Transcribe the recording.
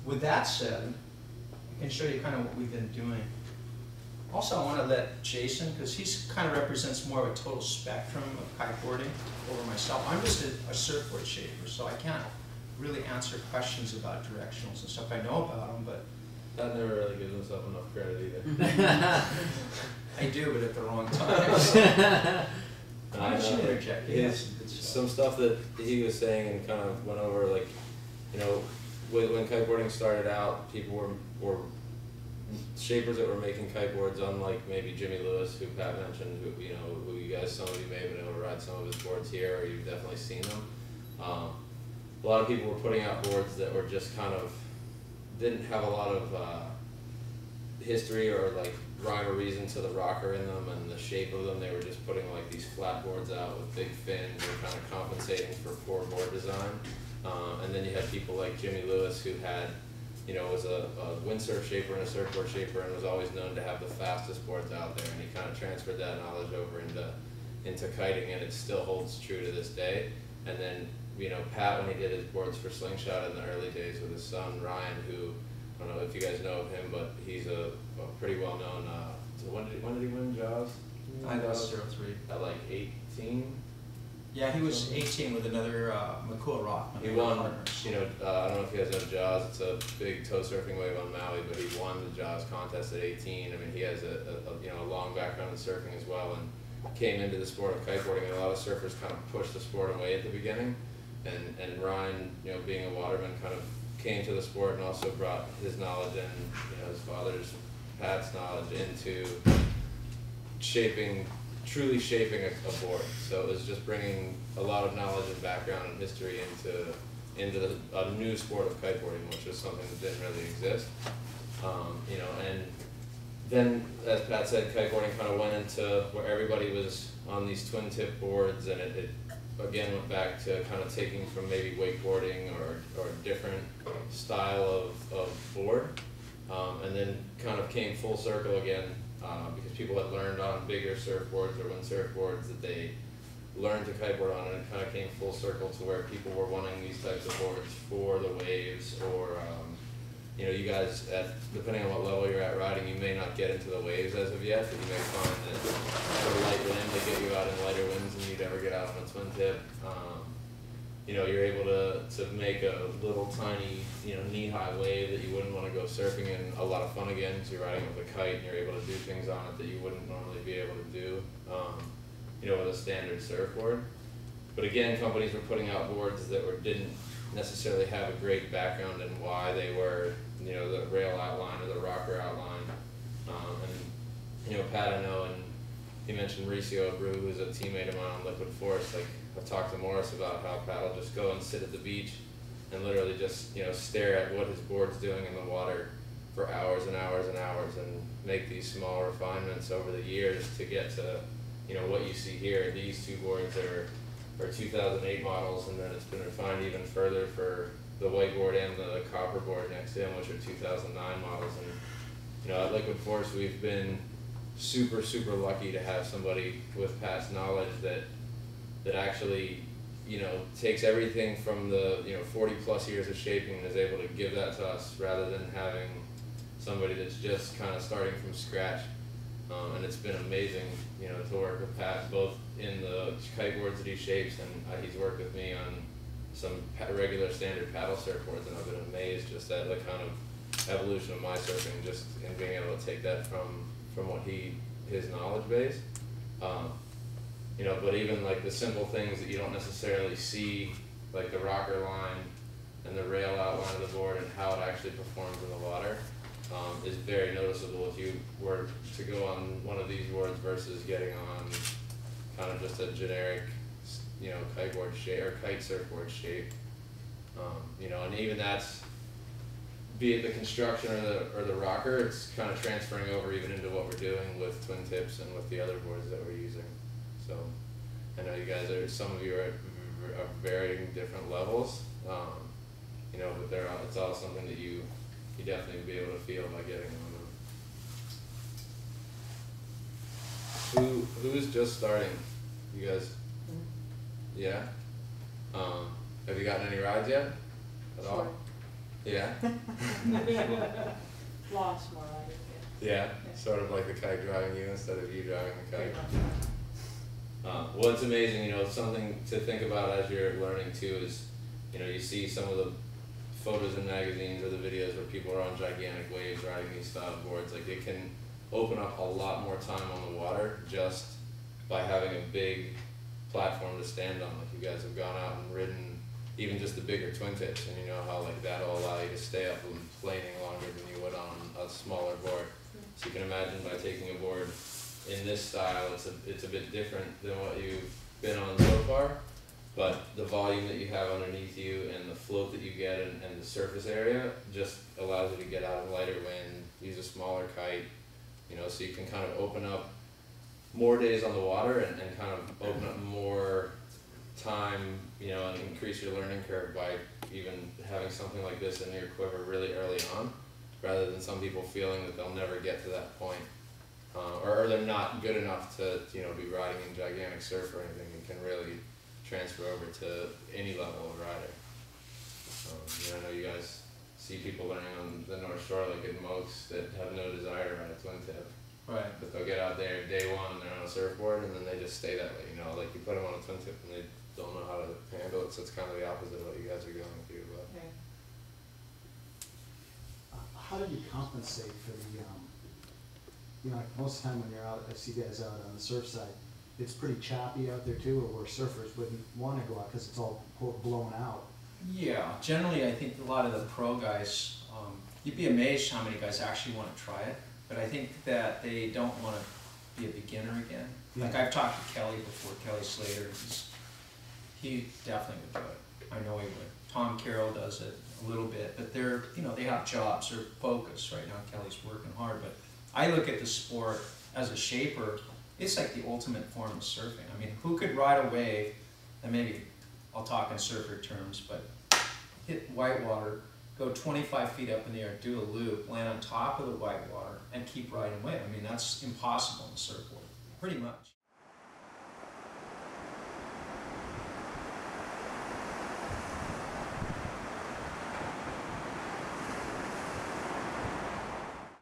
with that said, I can show you kind of what we've been doing. Also, I want to let Jason, because he's kind of represents more of a total spectrum of kiteboarding over myself. I'm just a surfboard shaper, so I can't really answer questions about directionals and stuff. I know about them, but that never really gives himself enough credit either. I do, but at the wrong time. So. I know some stuff that he was saying and kind of went over, like, you know, when kiteboarding started out, people were shapers that were making kiteboards, unlike maybe Jimmy Lewis, who Pat mentioned, who you guys, some of you may have been able to ride some of his boards here, or you've definitely seen them. A lot of people were putting out boards that were just kind of, didn't have a lot of history or like rhyme or reason to the rocker in them and the shape of them. They were just putting like these flat boards out with big fins and kind of compensating for poor board design. And then you had people like Jimmy Lewis, who had, was a windsurf shaper and a surfboard shaper, and was always known to have the fastest boards out there. And he kind of transferred that knowledge over into kiting, and it still holds true to this day. And then, Pat, when he did his boards for Slingshot in the early days with his son Ryan, who, I don't know if you guys know of him, but he's a pretty well known. When did he win Jaws? I was 03. At like 18. Yeah, he was 18 with another McCool Rock. He won, I don't know if you guys know Jaws, it's a big tow surfing wave on Maui, but he won the Jaws contest at 18. I mean, he has a long background in surfing as well, and came into the sport of kiteboarding, and a lot of surfers kind of pushed the sport away at the beginning. And Ryan, being a waterman, kind of came to the sport and also brought his knowledge and, his father's, Pat's knowledge into truly shaping a board. So it was just bringing a lot of knowledge and background and history into a new sport of kiteboarding, which was something that didn't really exist. And then, as Pat said, kiteboarding kind of went into where everybody was on these twin tip boards, and it again went back to kind of taking from maybe wakeboarding or a different style of board, and then kind of came full circle again. Because people had learned on bigger surfboards or windsurfboards that they learned to kiteboard on, and it kind of came full circle to where people were wanting these types of boards for the waves, or you guys, depending on what level you're at riding, you may not get into the waves as of yet, but you may find that for light wind, they get you out in lighter winds than you'd ever get out on a twin tip. You're able to make a little tiny, knee-high wave that you wouldn't want to go surfing in. A lot of fun again, because you're riding with a kite and you're able to do things on it that you wouldn't normally be able to do, with a standard surfboard. But again, companies were putting out boards that didn't necessarily have a great background in why they were, the rail outline or the rocker outline. Pat, I know, and he mentioned Mauricio Abreu, who's a teammate of mine on Liquid Force. Like, I've talked to Morris about how Pat will just go and sit at the beach and literally just, stare at what his board's doing in the water for hours and hours and hours, and make these small refinements over the years to get to, what you see here. These two boards are 2008 models, and then it's been refined even further for the whiteboard and the copper board next to him, which are 2009 models. And, at Liquid Force, we've been super, super lucky to have somebody with Pat's knowledge that actually, takes everything from the, 40 plus years of shaping and is able to give that to us, rather than having somebody that's just kind of starting from scratch. And it's been amazing, to work with Pat, both in the kiteboards that he shapes, and he's worked with me on some regular standard paddle surfboards, and I've been amazed just at the kind of evolution of my surfing, just in being able to take that from what his knowledge base. But even like the simple things that you don't necessarily see, like the rocker line and the rail outline of the board and how it actually performs in the water, is very noticeable if you were to go on one of these boards versus getting on kind of just a generic, kiteboard shape or kite surfboard shape. And even that's, be it the construction or the rocker, it's kind of transferring over even into what we're doing with twin tips and with the other boards that we're using. So I know you guys some of you are at varying different levels, but it's all something that you definitely be able to feel by getting on them. Who's just starting? You guys? Yeah. Have you gotten any rides yet? At all? Yeah? Lots more riding, Yeah, sort of like the kite driving you instead of you driving the kite. Well, it's amazing, you know, something to think about as you're learning too is, you know, you see some of the photos in magazines or the videos where people are on gigantic waves riding these style boards. Like, it can open up a lot more time on the water just by having a big platform to stand on. Like, you guys have gone out and ridden even just the bigger twin tips, and you know how like that'll allow you to stay up and planing longer than you would on a smaller board. So you can imagine by taking a board in this style, it's a bit different than what you've been on so far, but the volume that you have underneath you and the float that you get and the surface area just allows you to get out in lighter wind, use a smaller kite, you know, so you can kind of open up more days on the water and kind of open up more time, you know, and increase your learning curve by even having something like this in your quiver really early on, rather than some people feeling that they'll never get to that point, or they're not good enough to, you know, be riding in gigantic surf or anything. It can really transfer over to any level of rider. You know, I know you guys see people learning on the North Shore, like at Mokes, that have no desire to ride a twin tip. Right. But they'll get out there day one, they're on a surfboard, and then they just stay that way. You know, like you put them on a twin tip and they don't know how to handle it, so it's kind of the opposite of what you guys are going through. But How do you compensate for the, you know, like most of the time when you're out, I see guys out on the surf side, it's pretty choppy out there too, or where surfers wouldn't want to go out because it's all blown out. Yeah, generally I think a lot of the pro guys, you'd be amazed how many guys actually want to try it, but I think that they don't want to be a beginner again. Yeah. Like, I've talked to Kelly before, Kelly Slater, he definitely would do it. I know he would. Tom Carroll does it a little bit, but they're, you know, they have jobs, they're focused right now. Kelly's working hard, but I look at the sport as a shaper. It's like the ultimate form of surfing. I mean, who could ride a wave, and maybe I'll talk in surfer terms, but hit whitewater, go 25 feet up in the air, do a loop, land on top of the whitewater, and keep riding wave? I mean, that's impossible in the surfboard, pretty much.